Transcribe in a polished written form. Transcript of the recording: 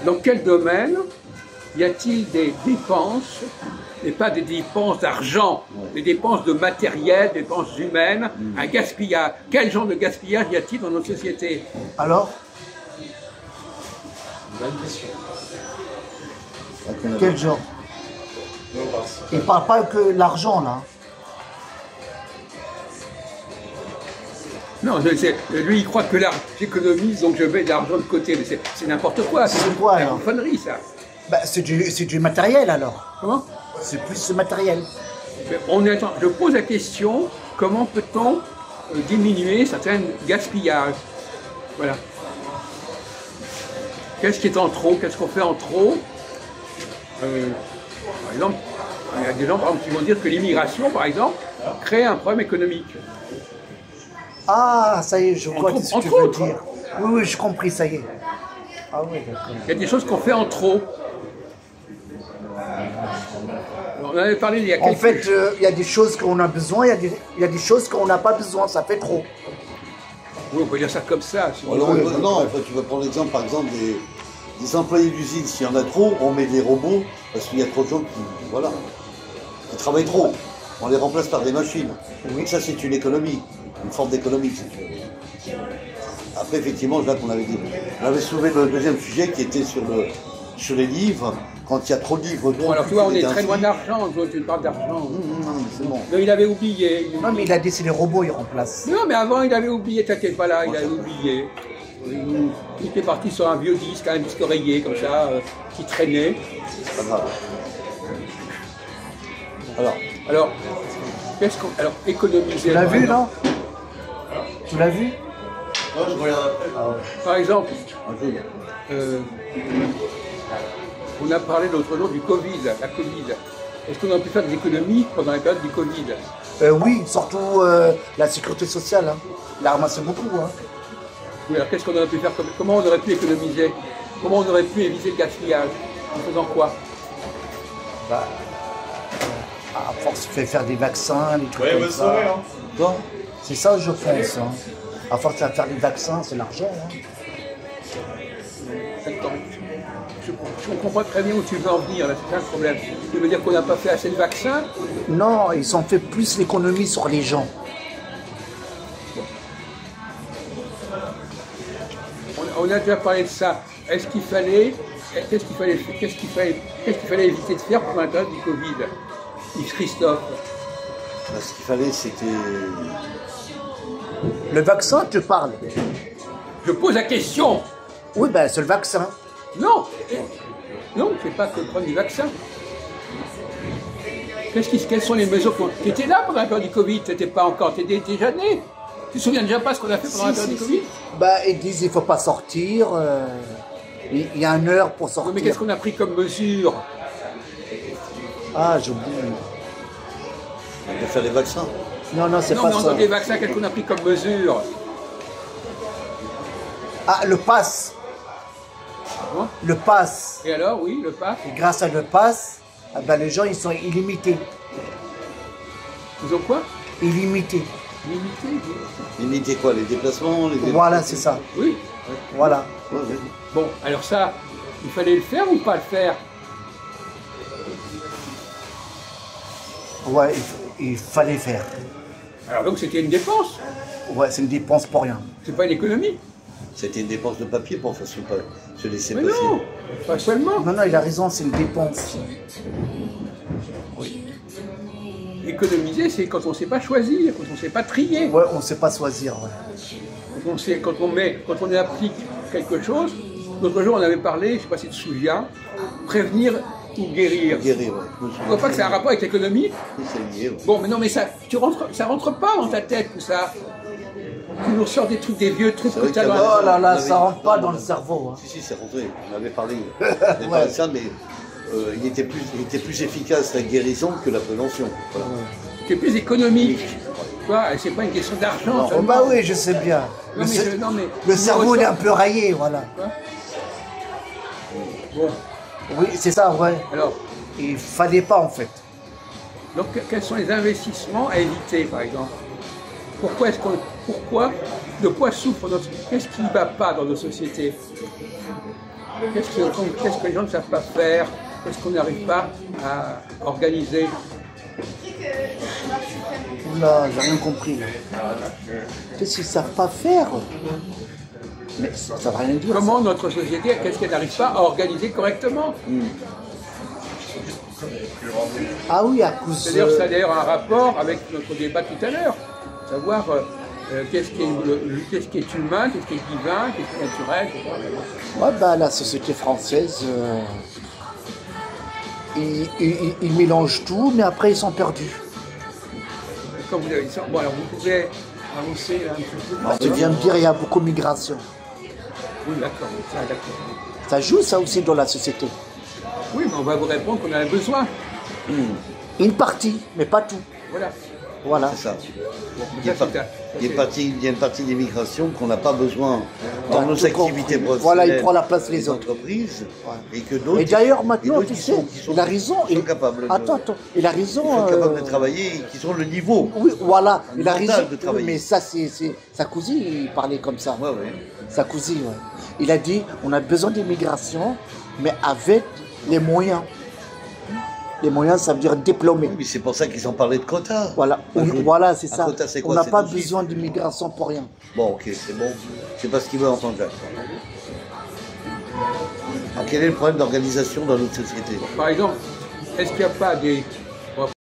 Dans quel domaine y a-t-il des dépenses, et pas des dépenses d'argent, des dépenses de matériel, des dépenses humaines, un gaspillage? Quel genre de gaspillage y a-t-il dans notre société? Alors? Bonne question. Quel genre? Il ne parle pas que l'argent, là. Non, lui, il croit que là, j'économise, donc je mets de l'argent de côté. Mais c'est n'importe quoi. C'est quoi, C'est alors? une connerie, ça. Bah, c'est du matériel, alors. Comment? C'est plus ce matériel. Mais attends, je pose la question, comment peut-on diminuer certains gaspillages? Voilà. Qu'est-ce qui est en trop? Qu'est-ce qu'on fait en trop? Par exemple, il y a des gens par exemple, qui vont dire que l'immigration, par exemple, crée un problème économique. Ah, ça y est, je vois ce que tu veux autres. dire. Oui, oui, j'ai compris, ça y est. Ah oui, d'accord. Il y a des choses qu'on fait en trop. On en avait parlé il y a quelques... En fait, il y a des choses qu'on a besoin, il y a des choses qu'on n'a pas besoin, ça fait trop. Oui, on peut dire ça comme ça. Si Alors, non, en fait, tu vas prendre l'exemple, par exemple, des employés d'usine. S'il y en a trop, on met des robots, parce qu'il y a trop de gens qui travaillent trop. On les remplace par des machines. Oui. Ça, c'est une économie, une forme d'économie. Après, effectivement, Jacques, on avait dit, on avait soulevé le deuxième sujet qui était sur les livres. Quand il y a trop de livres... Bon, alors tu vois, on est très loin d'argent, tu parles d'argent. Non, c'est bon. Mais il avait oublié. Non, mais il a dit c'est les robots, ils remplacent. Non, mais avant, il avait oublié, t'inquiète pas là, il avait oublié. Il était parti sur un vieux disque, un disque rayé, comme ça, qui traînait. C'est pas grave. Alors, qu'est-ce qu'on... Alors, économiser... Tu l'as vu, non? Tu l'as vu? Non, je regarde après. Ah ouais. Par exemple, Un jour. on a parlé l'autre jour du Covid, la Covid. Est-ce qu'on a pu faire des économies pendant la période du Covid? Oui, surtout la sécurité sociale. Hein. Il a ramassé beaucoup. Hein. Oui, alors qu'est-ce qu'on aurait pu faire? Comment on aurait pu économiser? Comment on aurait pu éviter le gaspillage? En faisant quoi? Bah, à force, il fait faire des vaccins, des trucs comme ça. Hein. Bon, c'est ça, je pense. Hein. À force de faire des vaccins, c'est l'argent. Hein. Attends, je ne comprends pas très bien où tu veux en venir, là, c'est ça le problème. Tu veux dire qu'on n'a pas fait assez de vaccins? Non, ils ont fait plus l'économie sur les gens. On a déjà parlé de ça. Est-ce qu'il fallait, qu'est-ce qu'il fallait éviter de faire pendant la période du Covid? Yves Christophe. Bah, ce qu'il fallait, c'était... Le vaccin, tu parles? Je pose la question. Oui, ben c'est le vaccin. Non, non, c'est pas que le problème du vaccin. Quelles sont les mesures qui étaient là pendant la période du Covid? T'étais pas encore, t'étais déjà né. Tu te souviens déjà pas ce qu'on a fait pendant la période du Covid? Bah, ils disent il faut pas sortir. Il y a une heure pour sortir. Oui, mais qu'est-ce qu'on a pris comme mesure? Ah, j'oublie. On va faire les vaccins. Non, non, c'est Non, pas mais ça. entre les vaccins, qu'est-ce qu'on a pris comme mesure? Ah, le pass. Hein? Le pass. Et alors, oui, le pape. Et grâce à le pass, ah ben, les gens ils sont illimités. Ils ont quoi? Illimités. Limité? Limiter quoi? Les déplacements Voilà, c'est ça. Oui. Voilà. Ouais, ouais. Bon, alors ça, il fallait le faire ou pas le faire? Ouais, il fallait faire. Alors donc c'était une dépense, Ouais, c'est une dépense pour rien. c'est pas une économie. C'était une dépense de papier pour faire se laisser Mais passer. non, pas seulement. Non, non, il a raison, c'est une dépense. Économiser, c'est quand on ne sait pas choisir, quand on ne sait pas trier. Ouais, on ne sait pas choisir. Ouais. Quand on applique quelque chose. L'autre jour, on avait parlé, je ne sais pas si tu te souviens, prévenir ou guérir. Guérir, ouais. Tu ne vois pas que c'est un rapport avec l'économie? Oui, c'est lié, ouais. Bon, mais non, mais ça rentre pas dans ta tête, tout ça. Tu nous sors des trucs, des vieux trucs C'est que vrai tu as qu'il y dans a- Oh là là, On ça avait- rentre pas dans le cerveau. Hein. Si, c'est rentré. On avait parlé, de ça, mais il était plus efficace la guérison que la prévention. Voilà. qui est plus économique. Tu vois, c'est pas une question d'argent. Oh, seulement. bah oui, je sais bien. Non, mais non, mais Le tu cerveau il est ressors- un peu rayé, voilà. Bon, Oui, c'est ça, ouais. alors, Il fallait pas en fait. donc quels sont les investissements à éviter, par exemple? Pourquoi De quoi souffre notre société? Qu'est-ce qui ne va pas dans nos sociétés? Qu'est-ce que les gens ne savent pas faire? Qu'est-ce qu'on n'arrive pas à organiser? Oula, j'ai rien compris. Qu'est-ce qu'ils ne savent pas faire? Mais ça ne va rien dire. Comment notre société, qu'est-ce qu'elle n'arrive pas à organiser correctement? Ah oui, à cause... C'est-à-dire, ça a d'ailleurs un rapport avec notre débat tout à l'heure. Savoir qu'est-ce qui est humain, qu'est-ce qui est divin, qu'est-ce qui est naturel. Ouais, bah, la société française, ils mélangent tout, mais après ils sont perdus. Comme vous avez dit ça, bon, alors vous pouvez avancer là, un petit peu. Tu viens me dire il y a beaucoup de migration. Oui, d'accord, d'accord. Ça joue ça aussi dans la société. Oui, mais on va vous répondre qu'on en a besoin. Une partie, mais pas tout. Voilà. Voilà. C'est ça. Donc, Il y a une partie des migrations qu'on n'a pas besoin dans nos activités professionnelles. Voilà, il prend la place des autres. Entreprises, Ouais. et que d'autres. Et d'ailleurs, maintenant, tu sais, qui il a raison. qui sont capables de, Attends, il a raison. qui sont capables de travailler et qui sont le niveau. Oui, voilà, il a mental raison. de travailler. Mais ça, c'est Sarkozy, il parlait comme ça. Ouais, ouais. Sarkozy, ouais. Il a dit on a besoin d'immigration, mais avec les moyens. Les moyens, ça veut dire diplômés. Oui, mais c'est pour ça qu'ils ont parlé de quotas. Voilà, voilà, c'est ça. Quota, c'est quoi? On n'a C'est pas tout de suite. besoin d'immigration pour rien. Bon, ok, c'est bon. C'est pas ce qu'il veut entendre, Jacques. Alors, quel est le problème d'organisation dans notre société? Par exemple, est-ce qu'il n'y a pas des